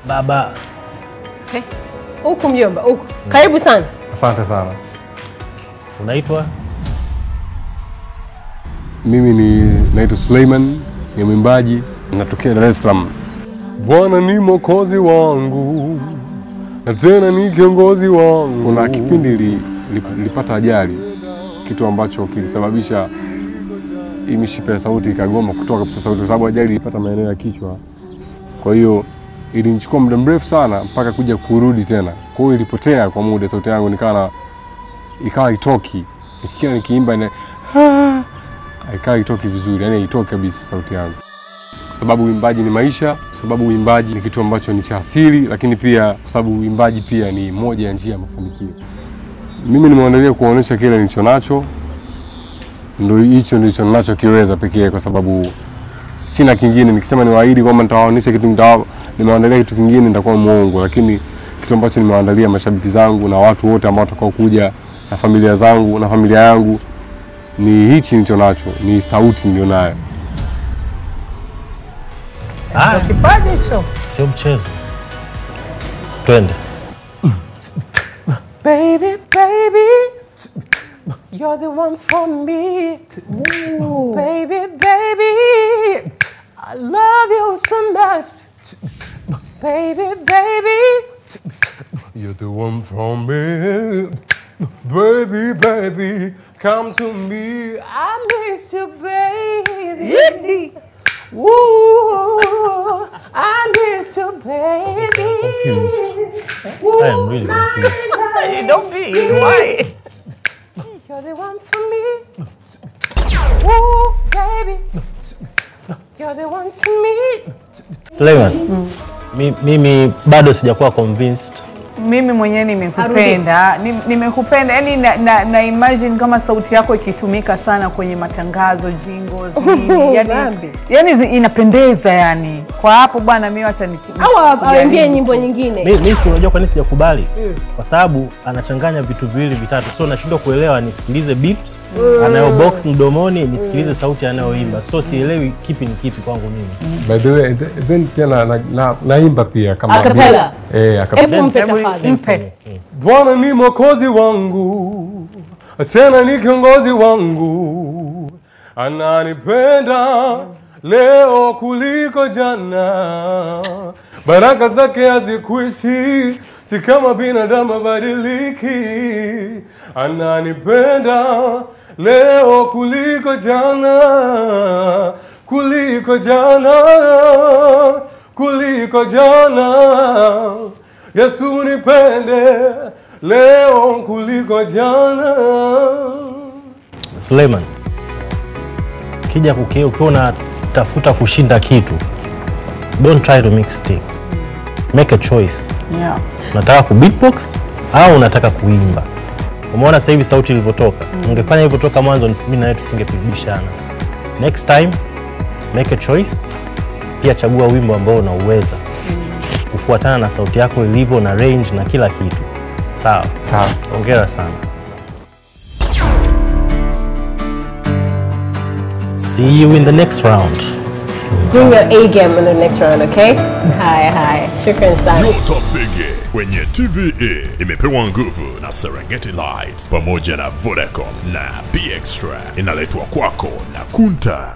Baba. Huku mjomba, huku. Karibu sana. Asante sana. Unaitwa? Mimi naitwa Suleiman, ni mwimbaji, natokea Dar es Salaam. Bwana ni mwokozi wangu, na tena ni kiongozi wangu. Kuna kipindi nilipata ajali, kitu ambacho kilisababisha mishipa ya sauti ikagoma kutoka kabisa sauti, kwa sababu ajali ilipata maeneo ya kichwa. Kwa hiyo ilinichukua muda mrefu sana mpaka kuja kurudi tena. Kwa hiyo ilipotea kwa muda sauti yangu, ikawa itoki. Kila nikiimba ikawa itoki vizuri, yani itoki kabisa sauti yangu. Kwa sababu uimbaji ni maisha, kwa sababu uimbaji ni kitu ambacho ni cha asili, lakini pia kwa sababu uimbaji pia ni moja ya njia ya mafanikio. Mimi nimeandalia kuonyesha kile nilicho nacho. Ndio hicho ndicho ninachokiweza pekee, kwa sababu sina kingine. Nikisema niwaahidi kwamba nitawaonyesha kitu, nimeandalia kitu kingine nitakuwa muongo, lakini kitu ambacho nimeandalia mashabiki zangu na watu wote ambao watakao kuja na familia zangu na familia yangu ni hichi nilicho nacho, ni sauti ndio nayo. Kipaji hicho. Sio mchezo. Twende. Baby, baby, you're the one for me. Ooh. Baby, baby, I love you so much. Baby, baby, you're the one for me. Baby, baby, come to me. I miss you, baby. Ooh, I miss you, baby. Confused. I am really confused. Don't be. Why? You're the one for me. Ooh, baby. You're the one for me. Suleiman, mimi bado sijakuwa convinced. Mimi mwenyewe nimekupenda, yani na imagine kama sauti yako ikitumika sana kwenye matangazo, jingles, yani inapendeza yani. Kwa hapo bwana mimi acha au aimbie nyimbo nyingine. Mimi si unajua kwa nini sijakubali? Kwa sababu anachanganya vitu viwili vitatu. So nashindwa kuelewa nisikilize beat anayo box mdomoni, nisikilize sauti anayoimba. So sielewi kipi ni kipi kwangu mimi. By the way, then tena naimba pia kama acapella. Acapella. Bwana ni mwokozi wangu, tena ni kiongozi wangu. Ananipenda leo kuliko jana. Baraka zake hazikuishi, si kama binadamu badiliki. Ananipenda leo kuliko jana, kuliko jana, kuliko jana. Yesu nipende leo kuliko jana. Suleiman, kija ukiwa unatafuta kushinda kitu, don't try to mix things. Make a choice. Yeah. Unataka ku beatbox au unataka kuimba? Umeona sasa hivi sauti ilivyotoka. Ungefanya hivyo toka mwanzo, mimi na wewe tusingepigishana. Next time make a choice. Pia chagua wimbo ambao unauweza kufuatana na sauti yako ilivyo na range na kila kitu. Sawa. Sawa. Hongera sana. See you in the next round. Bring your A game in the next round, okay? Hi. Shukran sana. Nyota Pekee kwenye TVE imepewa nguvu na Serengeti Lights pamoja na Vodacom na B Extra, inaletwa kwako na Kunta.